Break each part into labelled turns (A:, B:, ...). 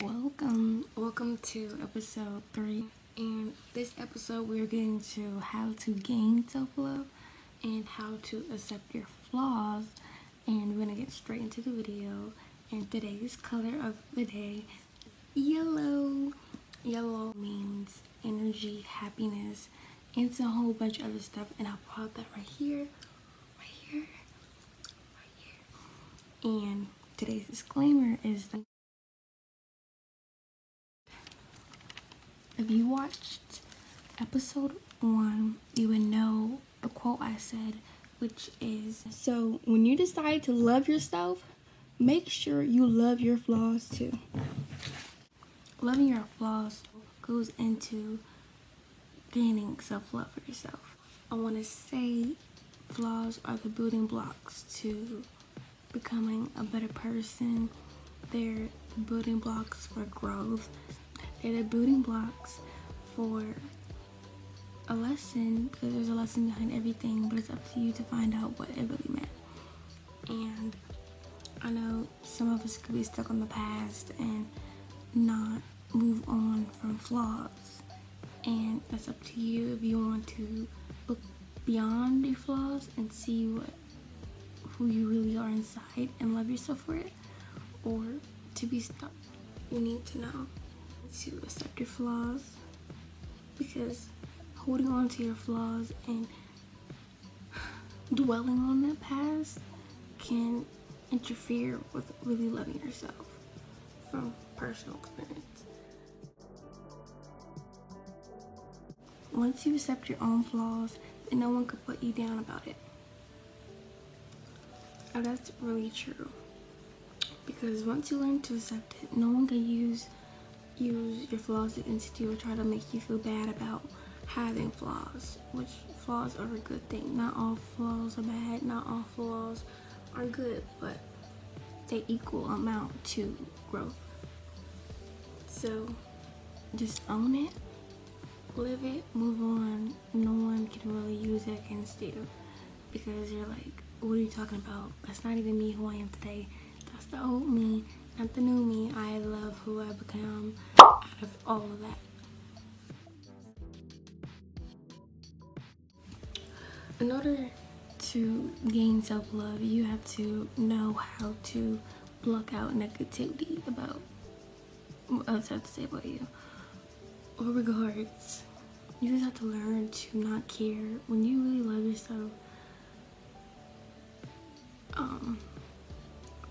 A: Welcome to episode 3. And this episode we're getting to how to gain self-love and how to accept your flaws. And we're gonna get straight into the video. And today's color of the day, yellow. Yellow means energy, happiness, and it's a whole bunch of other stuff. And I'll put that right here. And today's disclaimer is that if you watched episode 1, you would know the quote I said, which is, so when you decide to love yourself, make sure you love your flaws too. Loving your flaws goes into gaining self-love for yourself. I want to say flaws are the building blocks to becoming a better person. They're the building blocks for growth. They're the building blocks for a lesson, because there's a lesson behind everything, but it's up to you to find out what it really meant. And I know some of us could be stuck on the past and not move on from flaws. And that's up to you if you want to look beyond your flaws and see who you really are inside and love yourself for it, or to be stuck. You need to know to accept your flaws, because holding on to your flaws and dwelling on the past can interfere with really loving yourself from personal experience. Once you accept your own flaws, then no one could put you down about it. And that's really true, because once you learn to accept it, no one can use your flaws against you or try to make you feel bad about having flaws, which flaws are a good thing. Not all flaws are bad, not all flaws are good, but they equal amount to growth. So just own it, live it, move on. No one can really use it against you, because you're like, what are you talking about? That's not even me who I am today. That's the old me, not the new me. I love who I become out of all of that. In order to gain self-love, you have to know how to block out negativity about what others have to say about you. Or regards, you just have to learn to not care. When you really love yourself,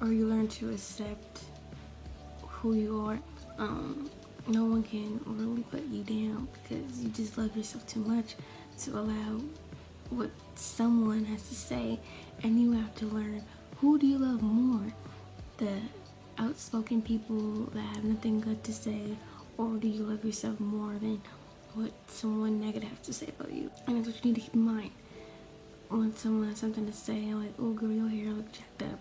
A: or you learn to accept who you are, no one can really put you down, because you just love yourself too much to allow what someone has to say. And you have to learn, who do you love more, the outspoken people that have nothing good to say, or do you love yourself more than what someone negative has to say about you? And that's what you need to keep in mind when someone has something to say, like, oh girl, your hair look jacked up.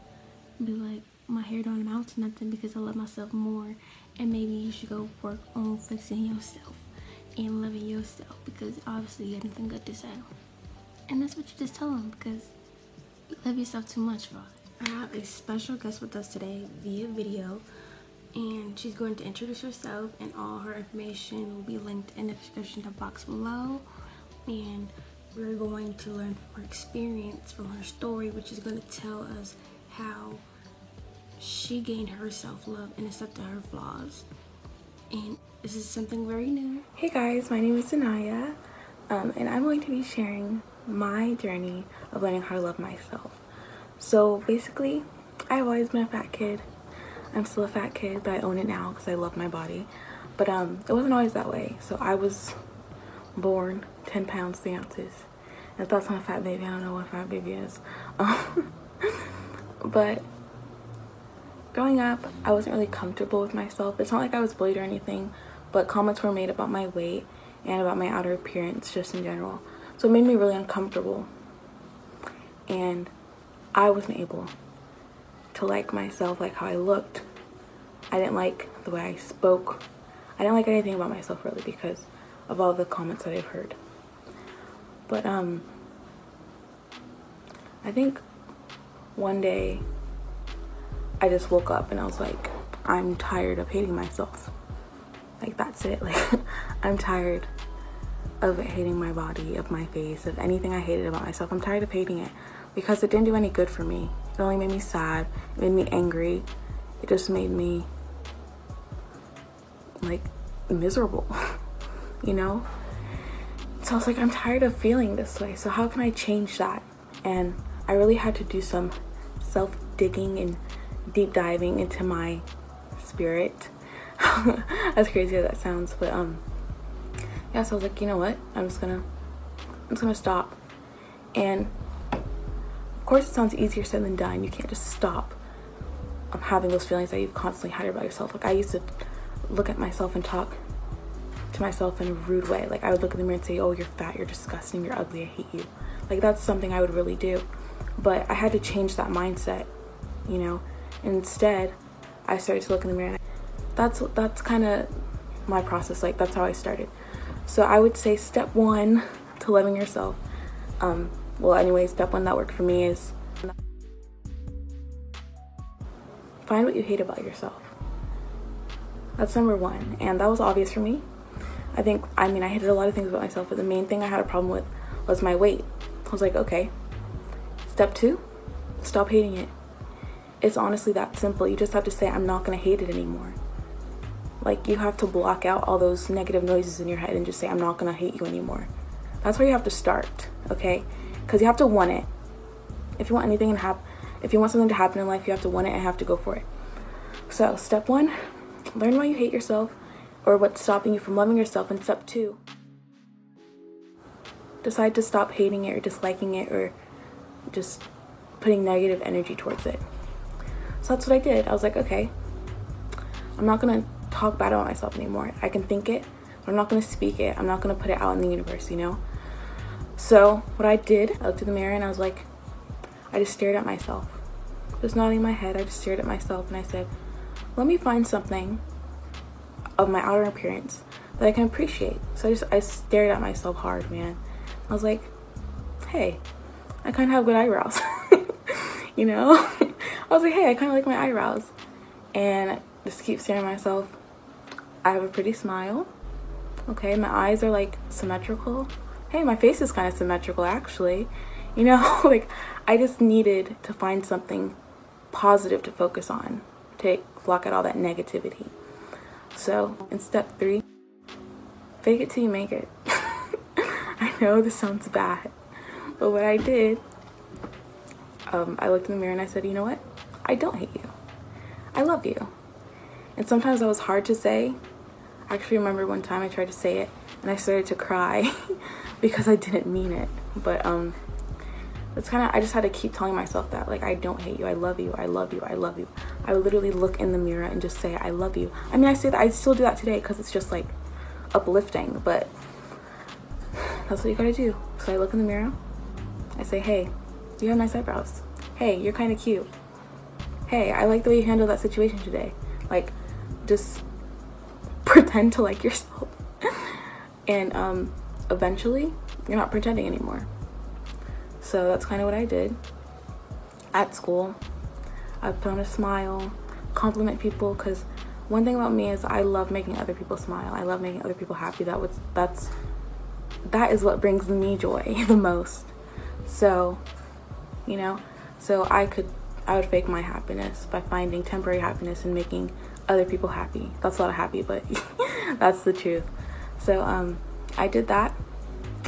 A: Be like, my hair don't amount to nothing because I love myself more. And maybe you should go work on fixing yourself and loving yourself, because obviously you have nothing good to say. And that's what you just tell them, because you love yourself too much for it. I have a special guest with us today via video, and she's going to introduce herself, and all her information will be linked in the description box below. And we're going to learn from her experience, from her story, which is going to tell us how she gained her self-love and accepted her flaws. And this is something very new.
B: Hey guys, my name is Zanaya, and I'm going to be sharing my journey of learning how to love myself. So basically, I've always been a fat kid. I'm still a fat kid, but I own it now because I love my body. But it wasn't always that way. So I was born 10 pounds 3 ounces. And if that's not a fat baby, I don't know what a fat baby is. But growing up, I wasn't really comfortable with myself. It's not like I was bullied or anything, but comments were made about my weight and about my outer appearance just in general. So it made me really uncomfortable. And I wasn't able to like myself, like how I looked. I didn't like the way I spoke. I didn't like anything about myself really, because of all the comments that I've heard. But I think one day I just woke up and I was like, I'm tired of hating myself. Like, that's it. Like, I'm tired of hating my body, of my face, of anything I hated about myself. I'm tired of hating it because it didn't do any good for me. It only made me sad. It made me angry. It just made me, like, miserable, you know? So I was like, I'm tired of feeling this way. So how can I change that? And I really had to do some self-digging and deep diving into my spirit. As crazy as that sounds, but yeah, so I was like, you know what, I'm just gonna stop. And of course it sounds easier said than done. You can't just stop having those feelings that you've constantly had about yourself. Like, I used to look at myself and talk to myself in a rude way. Like, I would look in the mirror and say, oh, you're fat, you're disgusting, you're ugly, I hate you. Like, that's something I would really do. But I had to change that mindset, you know. Instead, I started to look in the mirror, and that's kind of my process. Like, that's how I started. So I would say step one to loving yourself, well, anyway, step one that worked for me is find what you hate about yourself. That's number one, and that was obvious for me. I hated a lot of things about myself, but the main thing I had a problem with was my weight. I was like, okay, step two, stop hating it. It's honestly that simple. You just have to say, I'm not gonna hate it anymore. Like, you have to block out all those negative noises in your head and just say, I'm not gonna hate you anymore. That's where you have to start, okay? Because you have to want it. If you want anything if you want something to happen in life, you have to want it and have to go for it. So step one, learn why you hate yourself or what's stopping you from loving yourself. And step two, decide to stop hating it or disliking it or just putting negative energy towards it. So that's what I did. I was like, okay, I'm not gonna talk bad about myself anymore. I can think it, but I'm not gonna speak it. I'm not gonna put it out in the universe, you know? So what I did, I looked in the mirror and I was like, I just stared at myself. Just nodding my head, I just stared at myself and I said, let me find something of my outer appearance that I can appreciate. So I stared at myself hard, man. I was like, hey, I kind of have good eyebrows, you know? I was like, hey, I kind of like my eyebrows. And I just keep staring at myself. I have a pretty smile. Okay, my eyes are like symmetrical. Hey, my face is kind of symmetrical actually. You know, like, I just needed to find something positive to focus on, to block out all that negativity. So in step three, fake it till you make it. I know this sounds bad, but what I did, I looked in the mirror and I said, you know what? I don't hate you. I love you. And sometimes that was hard to say. I actually remember one time I tried to say it and I started to cry because I didn't mean it. But it's kind of, I just had to keep telling myself that, like, I don't hate you, I love you, I love you, I love you. I would literally look in the mirror and just say, I love you. I mean, I say that, I still do that today because it's just like uplifting, but that's what you gotta do. So I look in the mirror, I say, hey, you have nice eyebrows. Hey, you're kind of cute. Hey, I like the way you handled that situation today. Like, just pretend to like yourself. And eventually, you're not pretending anymore. So that's kind of what I did at school. I put on a smile, compliment people, because one thing about me is I love making other people smile. I love making other people happy. That is what brings me joy the most. So, you know, so I would fake my happiness by finding temporary happiness and making other people happy. That's a lot of happy, but that's the truth. So I did that,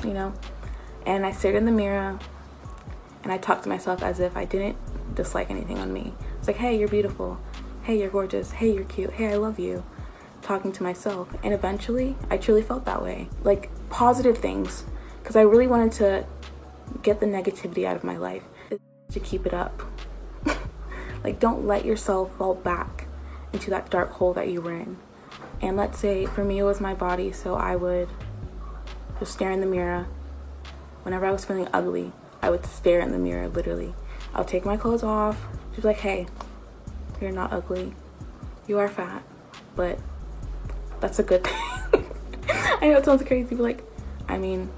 B: you know, and I stared in the mirror and I talked to myself as if I didn't dislike anything on me. It's like, hey, you're beautiful. Hey, you're gorgeous. Hey, you're cute. Hey, I love you. Talking to myself. And eventually, I truly felt that way. Like, positive things. Because I really wanted to get the negativity out of my life. To keep it up. Like, don't let yourself fall back into that dark hole that you were in. And let's say, for me, it was my body. So I would just stare in the mirror. Whenever I was feeling ugly, I would stare in the mirror, literally. I'll take my clothes off. She'd be like, hey, you're not ugly. You are fat, but that's a good thing. I know it sounds crazy, but like, I mean,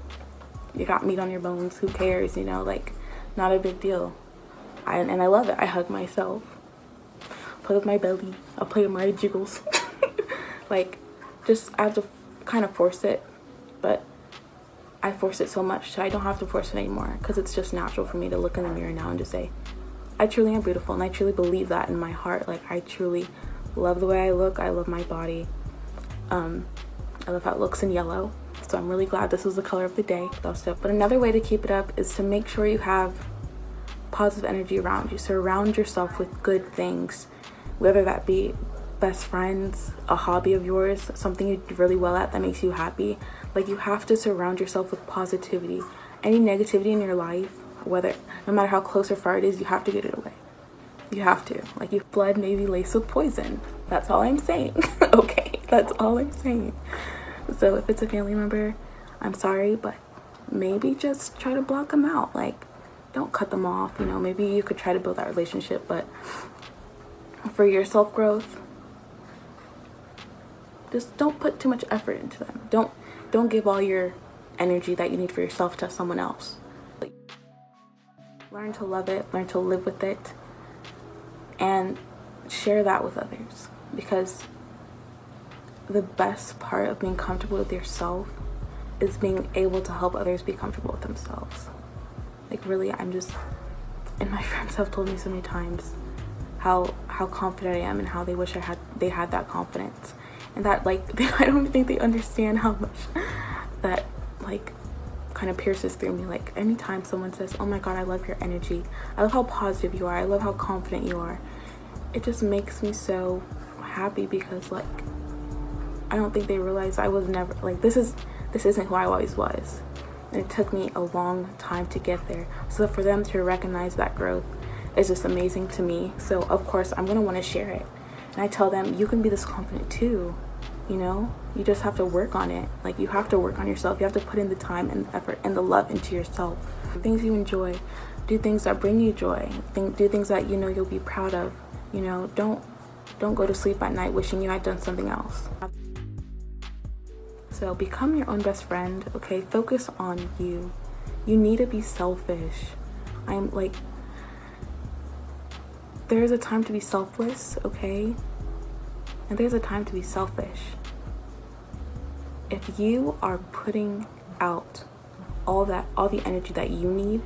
B: you got meat on your bones. Who cares, you know? Like, not a big deal. And I love it. I hug myself. play with my belly, I'll play with my jiggles. Like, just, I have to kind of force it, but I force it so much, so I don't have to force it anymore, because it's just natural for me to look in the mirror now and just say, I truly am beautiful, and I truly believe that in my heart. Like, I truly love the way I look. I love my body. I love how it looks in yellow, so I'm really glad this was the color of the day. But another way to keep it up is to make sure you have positive energy around you. Surround yourself with good things, whether that be best friends, a hobby of yours, something you do really well at that makes you happy. Like, you have to surround yourself with positivity. Any negativity in your life, whether, no matter how close or far it is, you have to get it away. You have to. Like, your blood may be laced with poison. That's all I'm saying. Okay, that's all I'm saying. So if it's a family member, I'm sorry, but maybe just try to block them out. Like, don't cut them off. You know, maybe you could try to build that relationship, but for your self-growth, just don't put too much effort into them. Don't give all your energy that you need for yourself to someone else. Like, learn to love it, learn to live with it, and share that with others. Because the best part of being comfortable with yourself is being able to help others be comfortable with themselves. Like, really, and my friends have told me so many times how confident I am and how they wish they had that confidence. And that, like, I don't think they understand how much that, like, kind of pierces through me. Like, anytime someone says, oh my god, I love your energy, I love how positive you are, I love how confident you are, it just makes me so happy, because, like, I don't think they realize I was never, like, this isn't who I always was, and it took me a long time to get there. So for them to recognize that growth is just amazing to me. So of course I'm gonna want to share it, and I tell them, you can be this confident too, you know, you just have to work on it. Like, you have to work on yourself, you have to put in the time and the effort and the love into yourself. Things you enjoy, do things that bring you joy, do things that you know you'll be proud of. You know, don't go to sleep at night wishing you had done something else. So become your own best friend, okay? Focus on you. You need to be selfish. I'm like, there's a time to be selfless, okay? And there's a time to be selfish. If you are putting out all the energy that you need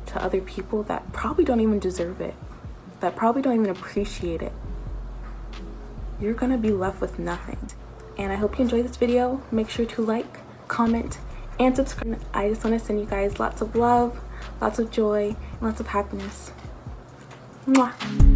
B: to other people that probably don't even deserve it, that probably don't even appreciate it, you're gonna be left with nothing. And I hope you enjoyed this video. Make sure to like, comment, and subscribe. I just want to send you guys lots of love, lots of joy, and lots of happiness. Mwah.